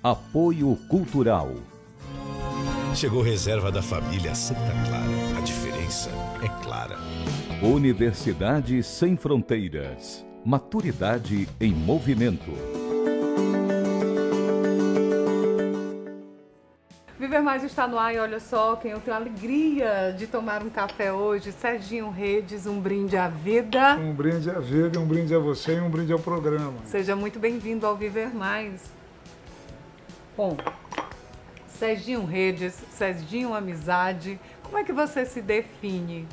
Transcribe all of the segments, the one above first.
Apoio Cultural. Chegou reserva da família Santa Clara. A diferença é clara. Universidade Sem Fronteiras. Maturidade em movimento. Viver Mais está no ar e olha só quem eu tenho a alegria de tomar um café hoje. Serginho Redes, um brinde à vida. Um brinde à vida, um brinde a você e um brinde ao programa. Seja muito bem-vindo ao Viver Mais. Bom, Serginho Redes, Serginho Amizade, como é que você se define?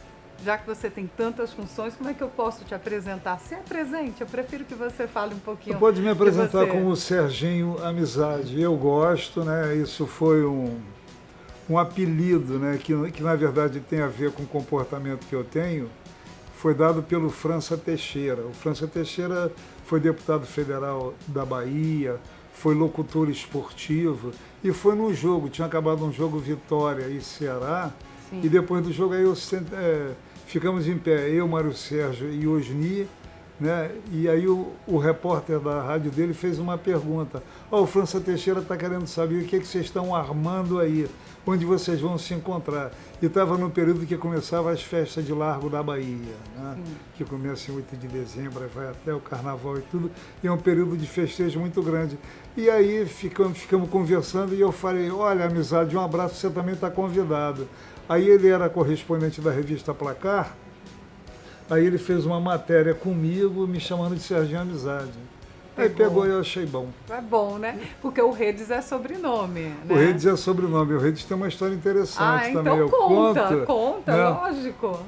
Já que você tem tantas funções, como é que eu posso te apresentar? Se apresente, eu prefiro que você fale um pouquinho. Você pode me apresentar de você. como Serginho Amizade. Eu gosto, né? Isso foi um apelido, né? Que na verdade tem a ver com o comportamento que eu tenho. Foi dado pelo França Teixeira. O França Teixeira foi deputado federal da Bahia, foi locutor esportivo e foi num jogo, tinha acabado um jogo Vitória e Ceará. Sim. E depois do jogo aí ficamos em pé, eu, Mário Sérgio e Osni, né? E aí o repórter da rádio dele fez uma pergunta. O França Teixeira está querendo saber o que vocês estão armando aí, onde vocês vão se encontrar. E estava no período que começava as festas de Largo da Bahia, né? Que começa em 8 de dezembro, vai até o Carnaval e tudo, e é um período de festejo muito grande. E aí ficamos conversando e eu falei, olha, Amizade, um abraço, você também está convidado. Aí ele era correspondente da revista Placar, aí ele fez uma matéria comigo, me chamando de Serginho Amizade. Aí pegou e eu achei bom. É bom, né? Porque o Redes é sobrenome, né? O Redes é sobrenome. O Redes tem uma história interessante então também. Conta, né? Lógico.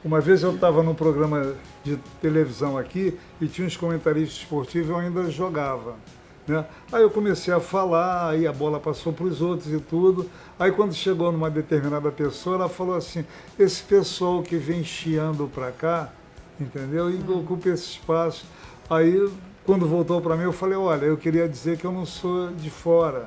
Uma vez eu estava num programa de televisão aqui e tinha uns comentaristas esportivos e eu ainda jogava. Né? Aí eu comecei a falar, aí a bola passou para os outros e tudo. Aí quando chegou numa determinada pessoa, ela falou assim, esse pessoal que vem chiando para cá, entendeu? E ocupa esse espaço. Aí quando voltou para mim, eu falei, olha, eu queria dizer que eu não sou de fora,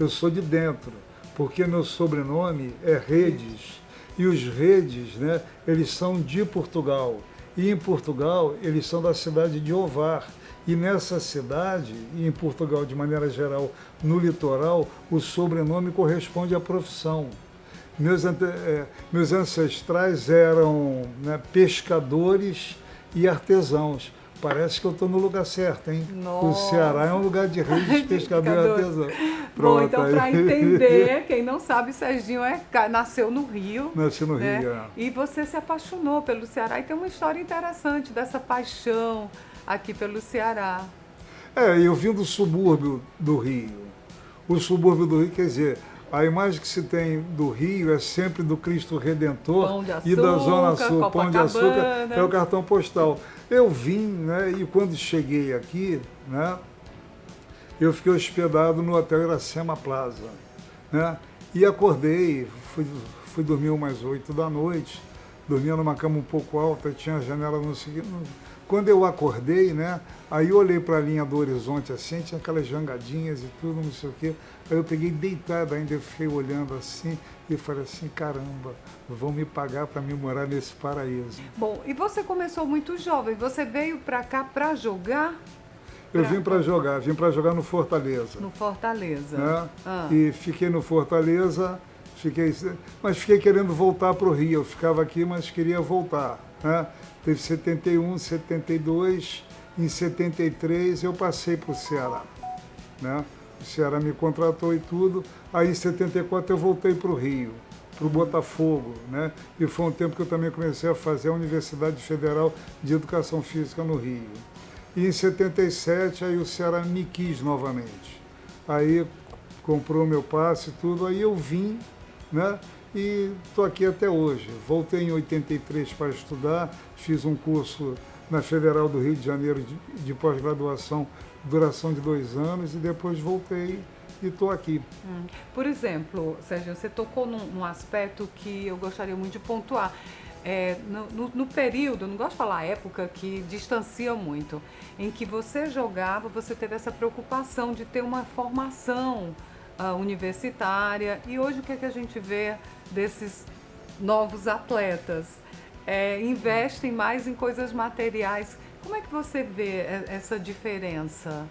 eu sou de dentro, porque meu sobrenome é Redes. E os Redes, né, eles são de Portugal. E em Portugal, eles são da cidade de Ovar. E nessa cidade, e em Portugal de maneira geral, no litoral, o sobrenome corresponde à profissão. Meus ancestrais eram, né, pescadores e artesãos. Parece que eu estou no lugar certo, hein? Nossa. O Ceará é um lugar de redes, pescador e artesão. Bom, então para entender, quem não sabe, Serginho nasceu no Rio. Nasceu no né? Rio, é. E você se apaixonou pelo Ceará e tem uma história interessante dessa paixão aqui pelo Ceará. Eu vim do subúrbio do Rio. O subúrbio do Rio, quer dizer, a imagem que se tem do Rio é sempre do Cristo Redentor Pão de açúcar, e da Zona Sul. Pão de açúcar é o cartão postal. Eu vim, né, e quando cheguei aqui, né, eu fiquei hospedado no Hotel Iracema Plaza, né, e acordei, fui dormir umas 8 da noite, dormia numa cama um pouco alta, tinha a janela no seguinte. Quando eu acordei, né, aí eu olhei para a linha do horizonte assim, tinha aquelas jangadinhas e tudo, não sei o quê. Aí eu peguei deitado ainda, eu fiquei olhando assim e falei assim, caramba, vão me pagar para me morar nesse paraíso. Bom, e você começou muito jovem, você veio para cá para jogar? Eu vim para jogar no Fortaleza. No Fortaleza. Né? E fiquei no Fortaleza, mas fiquei querendo voltar para o Rio. Eu ficava aqui, mas queria voltar. Né? Teve 71, 72, em 73 eu passei para o Ceará. Né? O Ceará me contratou e tudo. Aí em 74 eu voltei para o Rio, para o Botafogo. Né? E foi um tempo que eu também comecei a fazer a Universidade Federal de Educação Física no Rio. E em 77 aí o Ceará me quis novamente. Aí comprou meu passe e tudo, aí eu vim, né? E estou aqui até hoje. Voltei em 83 para estudar, fiz um curso na Federal do Rio de Janeiro de pós-graduação, duração de 2 anos, e depois voltei e estou aqui. Por exemplo, Serginho, você tocou num aspecto que eu gostaria muito de pontuar. No período, não gosto de falar época, que distancia muito, em que você jogava, você teve essa preocupação de ter uma formação universitária, e hoje o que é que a gente vê desses novos atletas? Investem mais em coisas materiais. Como é que você vê essa diferença?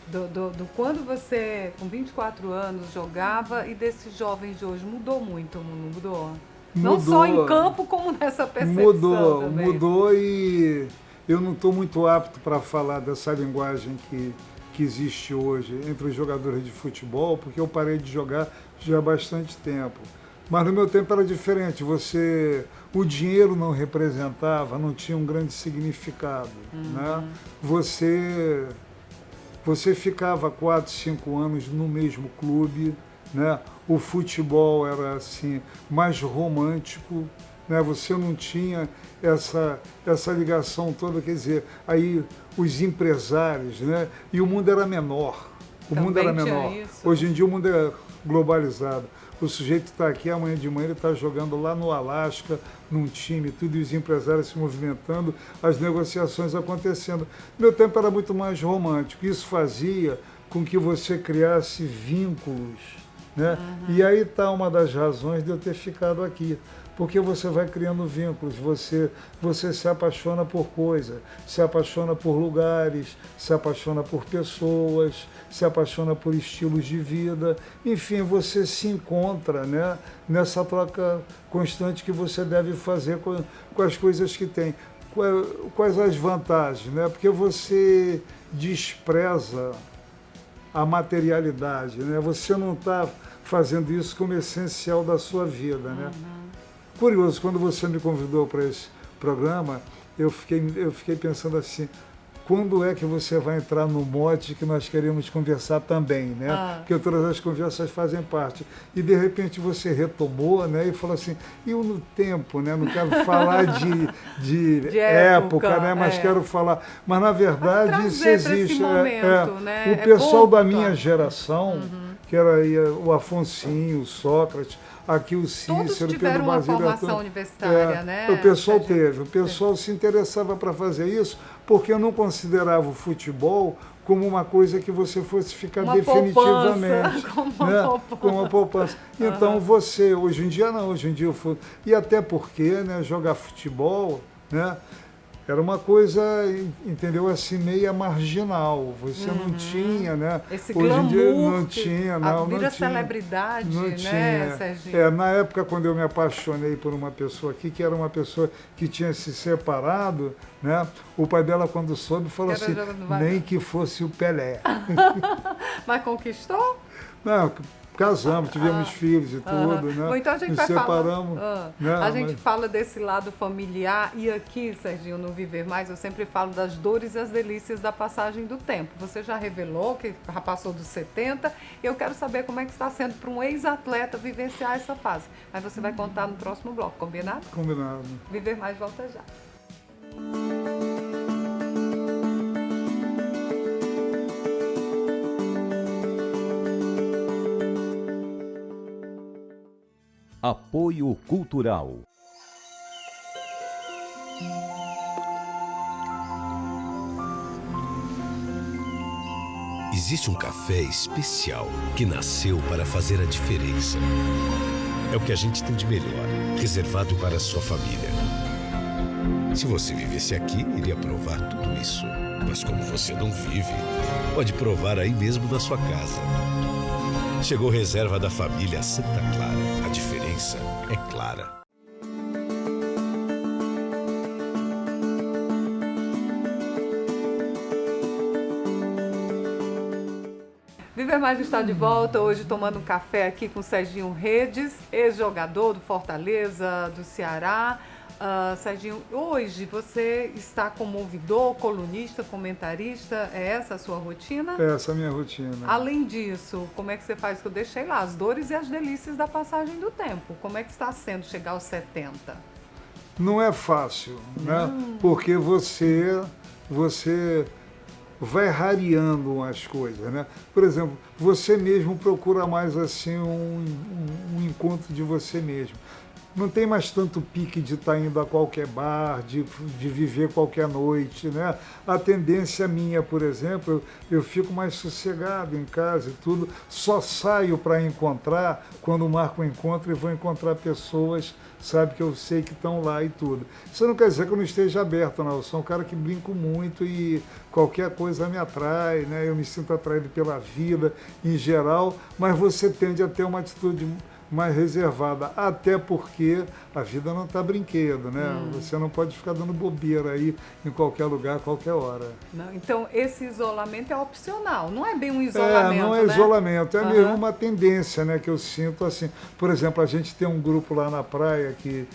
do quando você, com 24 anos, jogava e desses jovens de hoje. Mudou muito, não mudou? Não só em campo, como nessa percepção também. Mudou e eu não estou muito apto para falar dessa linguagem que existe hoje entre os jogadores de futebol, porque eu parei de jogar já há bastante tempo. Mas no meu tempo era diferente. O dinheiro não representava, não tinha um grande significado. Né? Você ficava 4, 5 anos no mesmo clube, né? O futebol era assim mais romântico, né? Você não tinha essa ligação toda, quer dizer, aí os empresários, né? E o mundo era menor. O mundo era menor. Hoje em dia o mundo é globalizado. O sujeito está aqui, amanhã de manhã ele está jogando lá no Alasca, num time, tudo, e os empresários se movimentando, as negociações acontecendo. Meu tempo era muito mais romântico. Isso fazia com que você criasse vínculos, né? E aí está uma das razões de eu ter ficado aqui. Porque você vai criando vínculos, você se apaixona por coisas, se apaixona por lugares, se apaixona por pessoas, se apaixona por estilos de vida. Enfim, você se encontra, né, nessa troca constante que você deve fazer com as coisas que tem. Quais as vantagens? Né? Porque você despreza a materialidade, né? Você não está fazendo isso como essencial da sua vida, né? Curioso, quando você me convidou para esse programa, eu fiquei pensando assim, quando é que você vai entrar no mote que nós queremos conversar também, né? Porque todas as conversas fazem parte. E de repente você retomou, né? E falou assim, eu no tempo, né? Não quero falar de época, né? Mas quero falar. Mas na verdade isso existe. Momento, né? O pessoal da minha geração, que era aí, o Afonsinho, o Sócrates, aqui o Cícero, Pedro Basílio, uma formação universitária, né? O pessoal o pessoal se interessava para fazer isso, porque eu não considerava o futebol como uma coisa que você fosse ficar definitivamente, como uma poupança. Então você, hoje em dia não, hoje em dia e até porque, né, jogar futebol, né, era uma coisa, entendeu, assim, meia marginal. Você não tinha, né? Esse hoje glamour, em dia não tinha, não vira tinha. Celebridade, não né, tinha. Serginho? Na época, quando eu me apaixonei por uma pessoa aqui, que era uma pessoa que tinha se separado, né? O pai dela, quando soube, falou assim, nem que fosse o Pelé. Mas conquistou? Não, casamos, tivemos filhos e tudo, né? Bom, então a gente nos vai separamos. Né? A gente fala desse lado familiar e aqui, Serginho, no Viver Mais, eu sempre falo das dores e as delícias da passagem do tempo. Você já revelou que já passou dos 70, eu quero saber como é que está sendo para um ex-atleta vivenciar essa fase. Mas você vai contar no próximo bloco, combinado? Combinado. Viver Mais volta já. Apoio Cultural. Existe um café especial que nasceu para fazer a diferença. É o que a gente tem de melhor, reservado para a sua família. Se você vivesse aqui, iria provar tudo isso. Mas como você não vive, pode provar aí mesmo na sua casa. Chegou reserva da família Santa Clara. A diferença é clara. Viver Mais está de volta, hoje tomando um café aqui com o Serginho Redes, ex-jogador do Fortaleza, do Ceará. Serginho, hoje você está como ouvidor, colunista, comentarista, é essa a sua rotina? É essa a minha rotina. Além disso, como é que você faz? Que eu deixei lá, as dores e as delícias da passagem do tempo. Como é que está sendo chegar aos 70? Não é fácil, né? Porque você vai rareando as coisas, né? Por exemplo, você mesmo procura mais assim um encontro de você mesmo. não tem mais tanto pique de estar indo a qualquer bar, de viver qualquer noite, né? A tendência minha, por exemplo, eu fico mais sossegado em casa e tudo, só saio para encontrar quando marco um encontro e vou encontrar pessoas, sabe, que eu sei que estão lá e tudo. Isso não quer dizer que eu não esteja aberto, não. Eu sou um cara que brinco muito e qualquer coisa me atrai, né? Eu me sinto atraído pela vida em geral, mas você tende a ter uma atitude mais reservada, até porque a vida não está brinquedo, né? Você não pode ficar dando bobeira aí em qualquer lugar, qualquer hora. Não, então, esse isolamento é opcional, não é bem um isolamento, não é né? isolamento, é mesmo uma tendência, né, que eu sinto assim. Por exemplo, a gente tem um grupo lá na praia que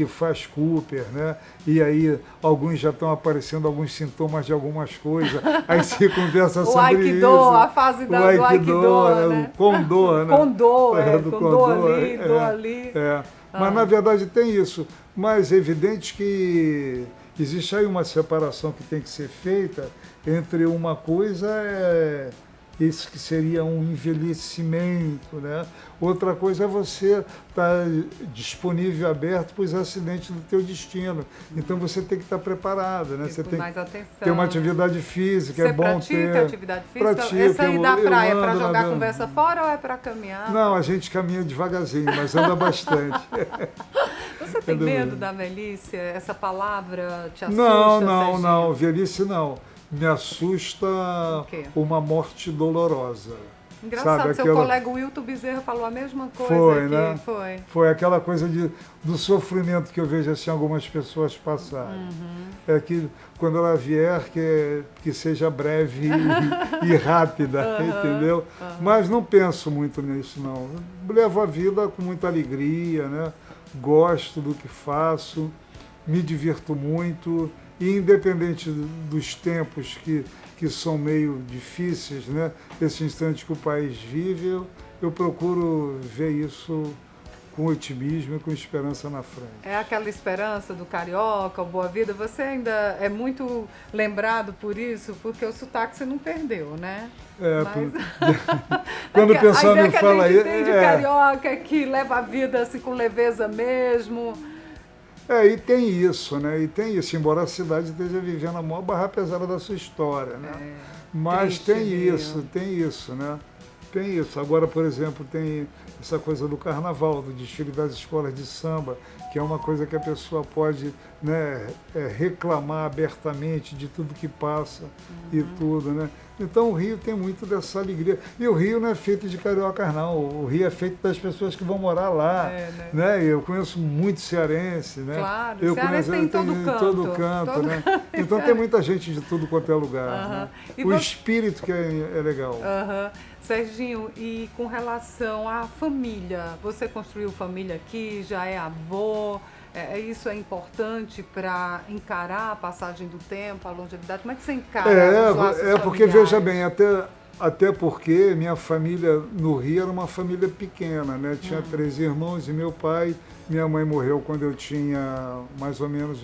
faz Cooper, né? E aí alguns já estão aparecendo alguns sintomas de algumas coisas, aí se conversa sobre Aikido, isso. a fase do Aikido, né? O Kondô, né? Kondô, do Kondô ali, do ali. Mas na verdade tem isso. Mas é evidente que existe aí uma separação que tem que ser feita entre uma coisa isso que seria um envelhecimento, né? Outra coisa é você estar disponível, aberto para os acidentes do teu destino. Então você tem que estar preparado, né? Você tem mais que atenção, ter uma atividade física, você é bom pratica ter. atividade física? Pratica, Essa aí da praia é para jogar na conversa fora ou é para caminhar? Não, a gente caminha devagarzinho, mas anda bastante. Você tem medo da velhice? Essa palavra te assusta? Não, velhice não. Me assusta uma morte dolorosa. Engraçado, sabe, seu colega Wilton Bezerra falou a mesma coisa. Foi, né? Foi aquela coisa do sofrimento que eu vejo assim algumas pessoas passarem. É que quando ela vier, que seja breve e rápida, entendeu? Mas não penso muito nisso, não. Levo a vida com muita alegria, né? Gosto do que faço, me divirto muito. E independente dos tempos que são meio difíceis, né? Esse instante que o país vive, eu procuro ver isso com otimismo e com esperança na frente. É aquela esperança do carioca, o Boa Vida, você ainda é muito lembrado por isso, porque o sotaque você não perdeu, né? Quando o pessoal me fala isso... A ideia que a gente tem de carioca é que leva a vida assim com leveza mesmo. E tem isso, né? E tem isso, embora a cidade esteja vivendo a maior barra pesada da sua história, né? Mas tem isso, né? Tem isso. Agora, por exemplo, tem essa coisa do carnaval, do desfile das escolas de samba, que é uma coisa que a pessoa pode, né, reclamar abertamente de tudo que passa e tudo, né? Então o Rio tem muito dessa alegria. E o Rio não é feito de cariocas, não. O Rio é feito das pessoas que vão morar lá. Né? Eu conheço muito cearense, né? Claro, eu cearense tem em todo canto. Né? Então tem muita gente de tudo quanto é lugar. Né? O espírito que é legal. Serginho, e com relação à família, você construiu família aqui, já é avô, isso é importante para encarar a passagem do tempo, a longevidade? Como é que você encara os laços porque, familiares? veja bem, até porque minha família no Rio era uma família pequena, né? Tinha 3 irmãos e meu pai. Minha mãe morreu quando eu tinha mais ou menos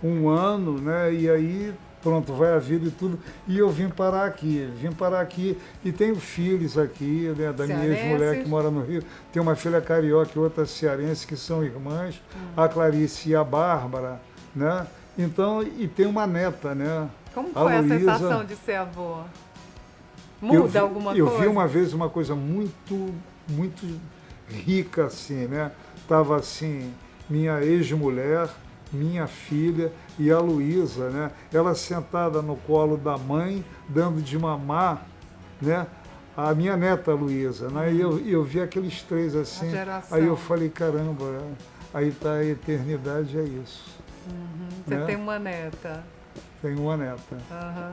um ano, né? E aí... Pronto, vai a vida e tudo. E eu vim parar aqui e tenho filhos aqui, né, da minha ex-mulher que mora no Rio. Tem uma filha carioca e outra cearense que são irmãs, a Clarice e a Bárbara, né? Então, e tem uma neta, né? Como foi a sensação de ser avô? Muda alguma coisa? Eu vi uma vez uma coisa muito, muito rica, assim, né? Tava assim, minha ex-mulher, minha filha e a Luísa, né? Ela sentada no colo da mãe, dando de mamar, né? A minha neta Luísa, né? E eu vi aqueles 3 assim, aí eu falei, caramba, aí tá a eternidade, é isso. Você tem uma neta? Tenho uma neta,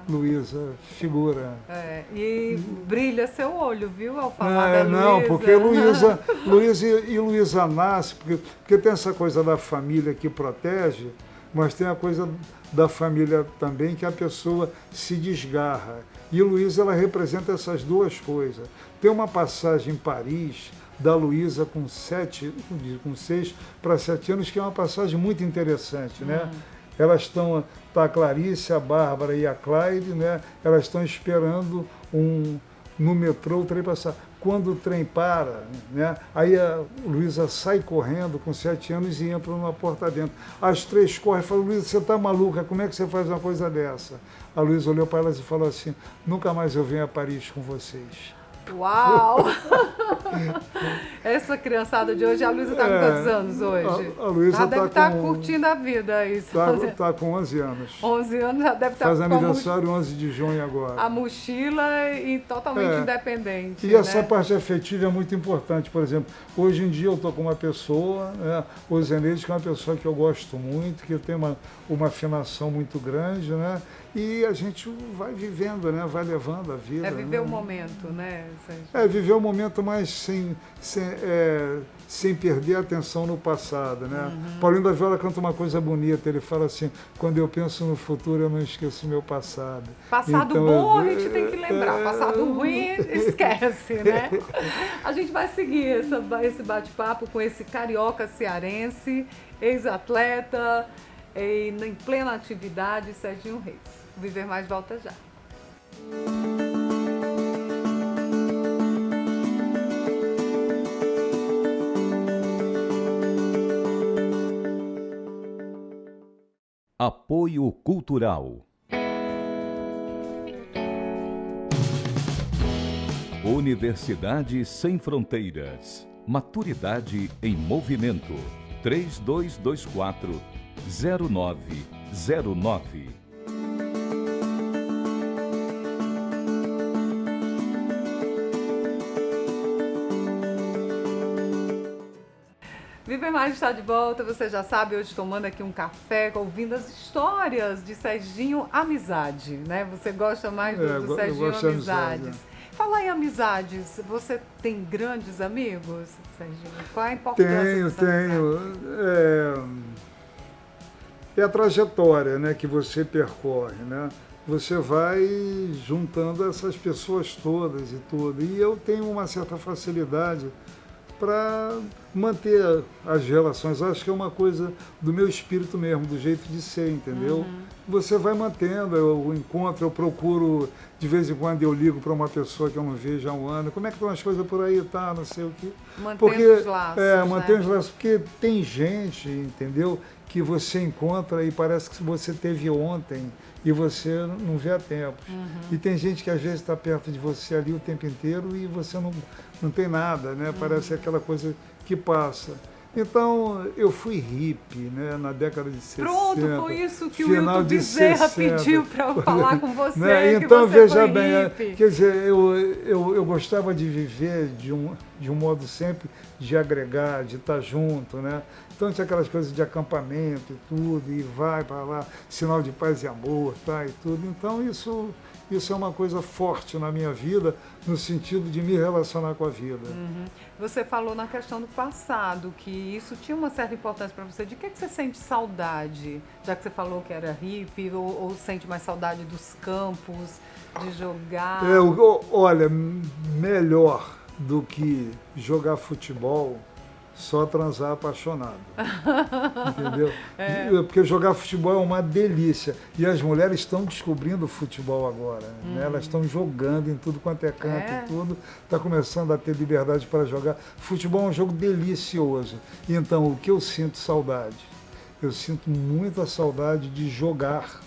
Luísa, figura. E brilha seu olho, viu, ao falar da Luísa? Não, porque Luísa nasce, porque tem essa coisa da família que protege, mas tem a coisa da família também que a pessoa se desgarra. E Luísa, ela representa essas duas coisas. Tem uma passagem em Paris da Luísa com 6 para 7 anos, que é uma passagem muito interessante, né? Elas estão, tá a Clarice, a Bárbara e a Clyde, né? Elas estão esperando no metrô, o trem passar. Quando o trem para, né, aí a Luísa sai correndo com 7 anos e entra numa porta dentro. As 3 correm e falam, Luísa, você está maluca, como é que você faz uma coisa dessa? A Luísa olhou para elas e falou assim, nunca mais eu venho a Paris com vocês. Uau! Essa criançada de hoje, a Luísa está com quantos anos hoje? A Luísa já deve tá estar curtindo a vida. Está com 11 anos. 11 anos, já deve estar Faz aniversário 11 de junho agora. A mochila e totalmente independente. E essa parte afetiva é muito importante. Por exemplo, hoje em dia eu estou com uma pessoa, né, o Zeneide, que é uma pessoa que eu gosto muito, que tem uma afinação muito grande, né? E a gente vai vivendo, né? Vai levando a vida. É viver né? o momento, né? É viver o momento, mas sem perder a atenção no passado, né? Paulinho da Viola canta uma coisa bonita, ele fala assim, quando eu penso no futuro eu não esqueço o meu passado. Passado então, bom a gente tem que lembrar, passado ruim esquece, né? A gente vai seguir esse bate-papo com esse carioca cearense, ex-atleta, em plena atividade, Serginho Reis. Viver Mais volta já. Apoio Cultural. Universidade Sem Fronteiras. Maturidade em movimento. 3224-0909. Viver Mais está de volta, você já sabe, hoje tomando aqui um café, ouvindo as histórias de Serginho Amizade, né? Você gosta mais do Serginho Amizades. Falar em amizades, você tem grandes amigos, Serginho? Qual a importância Tenho. É a trajetória, né, que você percorre, né? Você vai juntando essas pessoas todas e tudo. E eu tenho uma certa facilidade para manter as relações. Acho que é uma coisa do meu espírito mesmo, do jeito de ser, entendeu? Você vai mantendo, eu encontro, eu procuro, de vez em quando eu ligo para uma pessoa que eu não vejo há um ano, como é que estão as coisas por aí, tá, não sei o quê. Mantém os laços, mantém os laços, porque tem gente, entendeu, que você encontra e parece que você teve ontem e você não vê há tempos. E tem gente que às vezes está perto de você ali o tempo inteiro e você não tem nada, né? Parece aquela coisa que passa. Então, eu fui hippie, né, na década de 60. Pronto, foi isso que o final Wilton de Bezerra 60. pediu para eu falar com você, né? que então, você veja foi bem, hippie. quer dizer, eu gostava de viver de um modo sempre de agregar, de estar junto, né? Então tinha aquelas coisas de acampamento e tudo, e vai para lá, sinal de paz e amor, tá, e tudo. Então isso é uma coisa forte na minha vida, no sentido de me relacionar com a vida. Você falou na questão do passado, que isso tinha uma certa importância para você. De que você sente saudade? Já que você falou que era hippie, ou sente mais saudade dos campos, de jogar? Olha, melhor do que jogar futebol, só transar apaixonado. Entendeu? Porque jogar futebol é uma delícia. E as mulheres estão descobrindo o futebol agora. Né? Elas estão jogando em tudo quanto é canto e tudo. Está começando a ter liberdade para jogar. Futebol é um jogo delicioso. Então, o que eu sinto saudade? Eu sinto muita saudade de jogar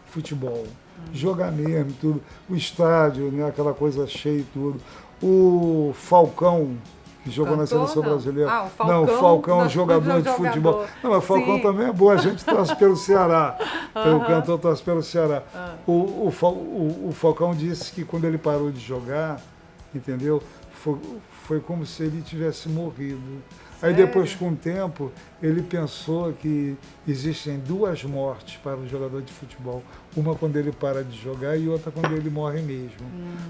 futebol. Jogar mesmo, tudo. O estádio, né? Aquela coisa cheia e tudo. O Falcão, que jogou na seleção brasileira. O Falcão, não, o Falcão é um jogador de futebol. Não, mas o Falcão também é bom, a gente torce pelo Ceará. O cantor torce pelo Ceará. O Falcão disse que quando ele parou de jogar, entendeu? Foi como se ele tivesse morrido. Aí depois, com o tempo, ele pensou que existem 2 mortes para o jogador de futebol. Uma quando ele para de jogar e outra quando ele morre mesmo.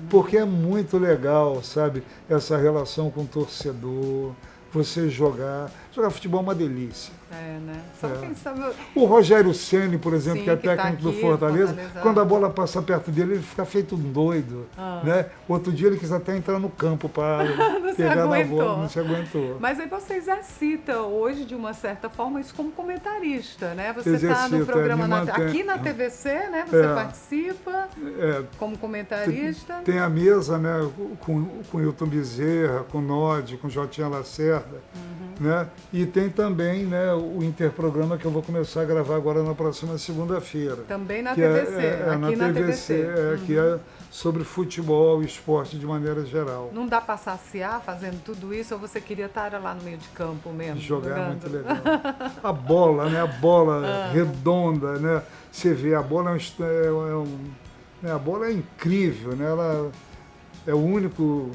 Porque é muito legal, sabe, essa relação com o torcedor, você jogar. Jogar futebol é uma delícia. Né? Só quem sabe... O Rogério Ceni, por exemplo, Sim, que é que tá técnico aqui, do Fortaleza, quando a bola passa perto dele, ele fica feito um doido. Né? Outro dia ele quis até entrar no campo para Não se pegar na aguentou. bola, não se aguentou. Mas aí você exercita hoje, de uma certa forma, isso como comentarista, né? Você está no Exercita, programa me mantém. aqui na TVC, né? Você É. participa É, como comentarista. tem a mesa, né, com Hilton Bezerra, com Nod, com Jotinha Lacerda, né? E tem também, né, o interprograma que eu vou começar a gravar agora na próxima segunda-feira. Também na que TVC, na aqui na TVC. que é sobre futebol e esporte de maneira geral. Não dá para saciar fazendo tudo isso, ou você queria estar lá no meio de campo mesmo? Jogar é muito jogando? legal. A bola, né? A bola redonda, né? Você vê, a bola né? A bola é incrível, né? Ela é o único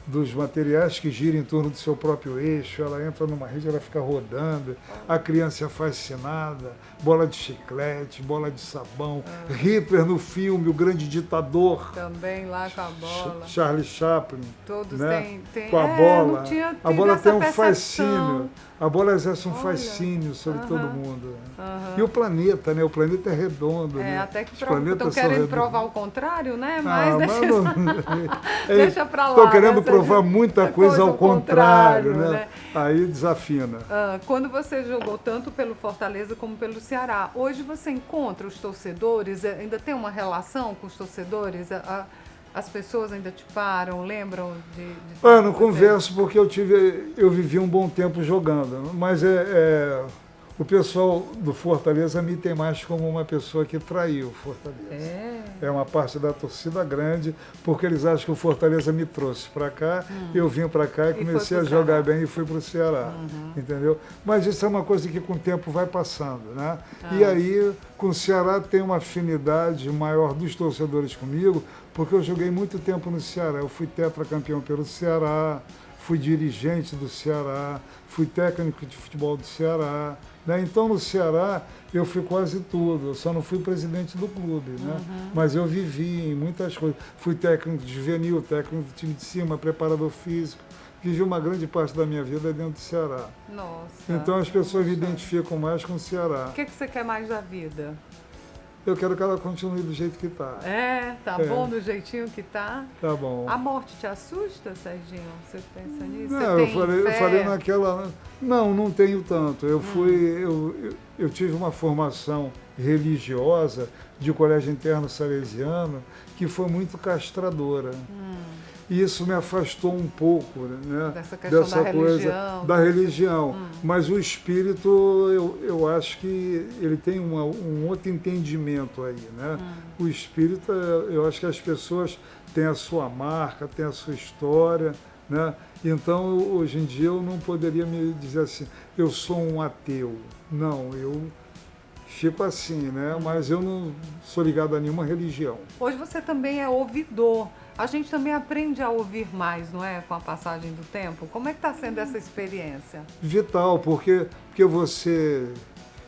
dos materiais que gira em torno do seu próprio eixo. Ela entra numa rede, ela fica rodando. A criança é fascinada. Bola de chiclete, bola de sabão. Hitler no filme, o grande ditador. Também lá com a bola. Charlie Chaplin. Todos né? têm. Com a não bola. tinha A tido bola essa tem um percepção. fascínio. A bola exerce um Olha. fascínio sobre todo mundo. Aham. E o planeta, né? O planeta é redondo. né? Até que Os estão planetas são querendo redondos. provar o contrário, né? Ah, Mas deixa, mas não- deixa pra lá. Estão querendo né? provar muita coisa ao contrário, né? né? Aí desafina. Quando você jogou tanto pelo Fortaleza como pelo Ceará, hoje você encontra os torcedores, ainda tem uma relação com os torcedores? As pessoas ainda te param, lembram de Não você? converso porque eu vivi um bom tempo jogando, mas o pessoal do Fortaleza me tem mais como uma pessoa que traiu o Fortaleza. É uma parte da torcida grande, porque eles acham que o Fortaleza me trouxe para cá, eu vim para cá e comecei a pro jogar Ceará. bem e fui para o Ceará, entendeu? Mas isso é uma coisa que com o tempo vai passando, né? E aí, com o Ceará tem uma afinidade maior dos torcedores comigo, porque eu joguei muito tempo no Ceará, eu fui tetracampeão pelo Ceará, fui dirigente do Ceará, fui técnico de futebol do Ceará, né? Então no Ceará eu fui quase tudo, eu só não fui presidente do clube, né? Mas eu vivi em muitas coisas, fui técnico de juvenil, técnico do time de cima, preparador físico, vivi uma grande parte da minha vida dentro do Ceará. Nossa. Então as pessoas me Nossa. identificam mais com o Ceará. O que você quer mais da vida? Eu quero que ela continue do jeito que está. Tá bom do jeitinho que tá? Tá bom. A morte te assusta, Serginho? Você pensa nisso? Não, Você tem eu fé? falei naquela. Não tenho tanto. Eu tive uma formação religiosa de colégio interno salesiano que foi muito castradora. E isso me afastou um pouco, né, Dessa questão da coisa religião. da religião. Mas o espírito, eu acho que ele tem um outro entendimento aí, né? O espírito, eu acho que as pessoas têm a sua marca, têm a sua história, né? Então, hoje em dia, eu não poderia me dizer assim, eu sou um ateu. Não, eu fico assim, né? Mas eu não sou ligado a nenhuma religião. Hoje você também é ouvidor. A gente também aprende a ouvir mais, não é? Com a passagem do tempo. Como é que está sendo essa experiência? Vital, porque você,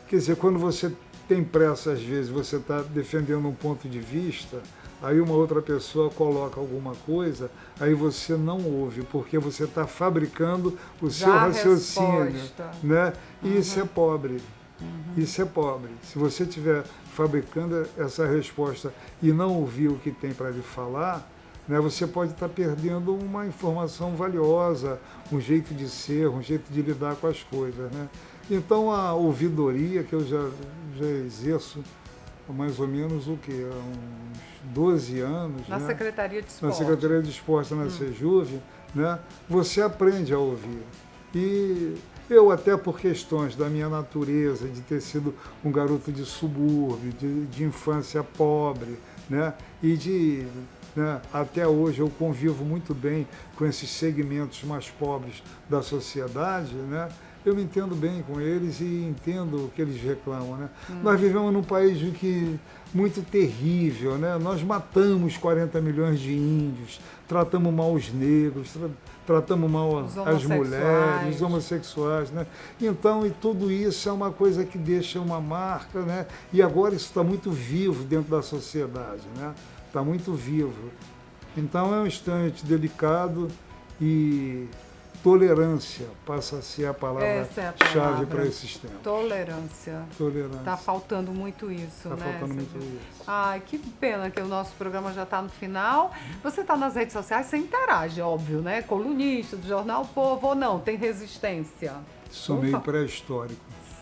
quer dizer, quando você tem pressa, às vezes, você está defendendo um ponto de vista, aí uma outra pessoa coloca alguma coisa, aí você não ouve, porque você está fabricando o seu a raciocínio, resposta. né? E isso é pobre. Isso é pobre. Se você estiver fabricando essa resposta e não ouvir o que tem para lhe falar, né, você pode estar perdendo uma informação valiosa, um jeito de ser, um jeito de lidar com as coisas, né? Então a ouvidoria, que eu já exerço há mais ou menos o quê? Há uns 12 anos. Na né? Secretaria de Na Esporte. Secretaria de Esporte na Sejuve, né? Você aprende a ouvir. E eu, até por questões da minha natureza, de ter sido um garoto de subúrbio, de infância pobre, né? E né, até hoje eu convivo muito bem com esses segmentos mais pobres da sociedade, né? Eu me entendo bem com eles e entendo o que eles reclamam, né? Nós vivemos num país muito terrível, né? Nós matamos 40 milhões de índios, tratamos mal os negros, tratamos mal as mulheres, os homossexuais, né? Então, e tudo isso é uma coisa que deixa uma marca, né? E agora isso está muito vivo dentro da sociedade, né? Está muito vivo. Então é um instante delicado e tolerância passa a ser a Essa é a palavra-chave palavra. para esses tempos. Tolerância. Tolerância. Tá faltando muito isso, Tá né? faltando muito Sérgio? isso. Ai, que pena que o nosso programa já está no final. Você está nas redes sociais, você interage, óbvio, né? Colunista do Jornal Povo ou não? Tem resistência? Sou Ufa. meio pré-histórico.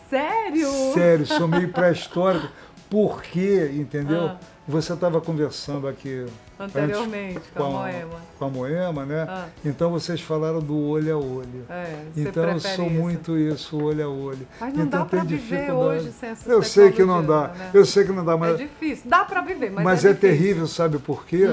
Sério? Sério, sou meio pré-histórico. Porque, entendeu? Ah. Você estava conversando aqui Anteriormente, antes com a Moema. Com a Moema, né? Ah. Então vocês falaram do olho a olho. É, você Então eu prefere sou isso. muito isso, olho a olho. Mas não então dá para tem viver dificuldade. hoje sem essa Eu sei que não dá, tecnologia, né? eu sei que não dá, mas, É difícil. Dá para viver, mas mas é é difícil. terrível, sabe por quê?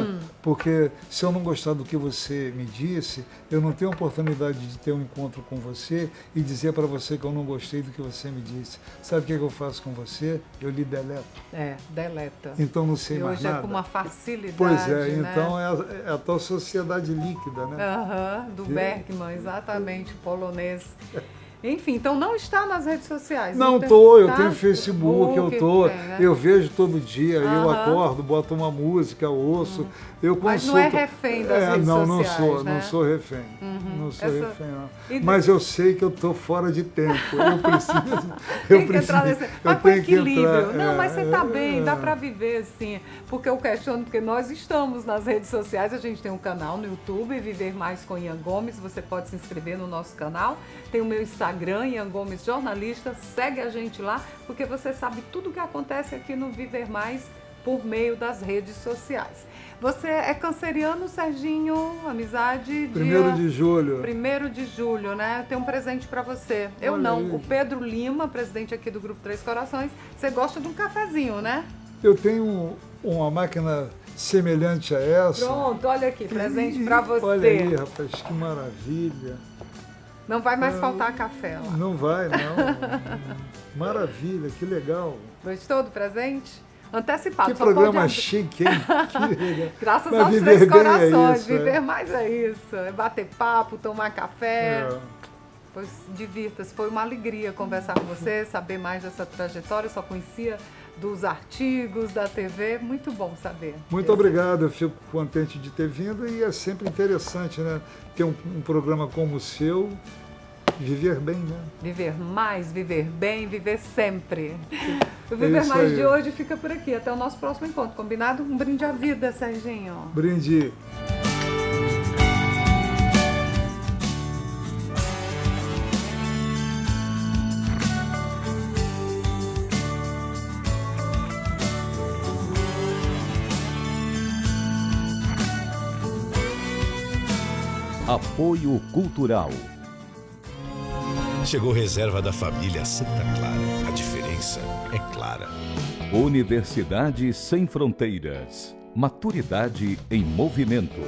Porque se eu não gostar do que você me disse, eu não tenho oportunidade de ter um encontro com você e dizer para você que eu não gostei do que você me disse. Sabe o que eu faço com você? Eu lhe deleto. É, deleta. Então não sei E mais hoje nada. é com uma facilidade, Pois é, né? então é a tal sociedade líquida, né? Aham, do Bergman, exatamente, o polonês. Enfim, então não está nas redes sociais. Não tem- tô, eu tá? tenho Facebook, eu que tô, tem, né? eu vejo todo dia, eu Aham. acordo, boto uma música, ouço, eu consulto. Mas não é refém das redes não, sociais, não sou, né? não sou refém, não sou Essa- refém, não. E- Mas eu sei que eu tô fora de tempo, eu preciso, Tem que entrar nesse... Mas com tenho que equilíbrio. entrar, Não, mas você está bem, dá é. para viver assim. Porque eu questiono, porque nós estamos nas redes sociais, a gente tem um canal no YouTube, Viver Mais com Ian Gomes, você pode se inscrever no nosso canal. Tem o meu Instagram, Ian Gomes Jornalista, segue a gente lá, porque você sabe tudo o que acontece aqui no Viver Mais por meio das redes sociais. Você é canceriano, Serginho, amizade? 1º de julho. 1º de julho, né? Tem um presente pra você. Eu Olha não. aí. O Pedro Lima, presidente aqui do Grupo Três Corações, você gosta de um cafezinho, né? Eu tenho uma máquina semelhante a essa. Pronto, olha aqui, presente pra você. Olha aí, rapaz, que maravilha. Não vai mais faltar café lá. Não vai, não. Maravilha, que legal. Gostou do presente? Antecipado. Que só programa pode abrir. chique, hein? Que legal. Graças Mas aos viver Três bem Corações. isso, é. Viver mais é isso. É bater papo, tomar café. É. Pois divirta-se. Foi uma alegria conversar com você, saber mais dessa trajetória. Eu só conhecia dos artigos, da TV. Muito bom saber. Muito obrigado, eu fico contente de ter vindo e é sempre interessante, né? Ter um programa como o seu, viver bem, né? Viver mais, viver bem, viver sempre. O É Viver isso Mais aí. de hoje fica por aqui. Até o nosso próximo encontro. Combinado? Um brinde à vida, Serginho. Brinde. Apoio Cultural. Chegou reserva da família Santa Clara. A diferença é clara. Universidade Sem Fronteiras. Maturidade em movimento.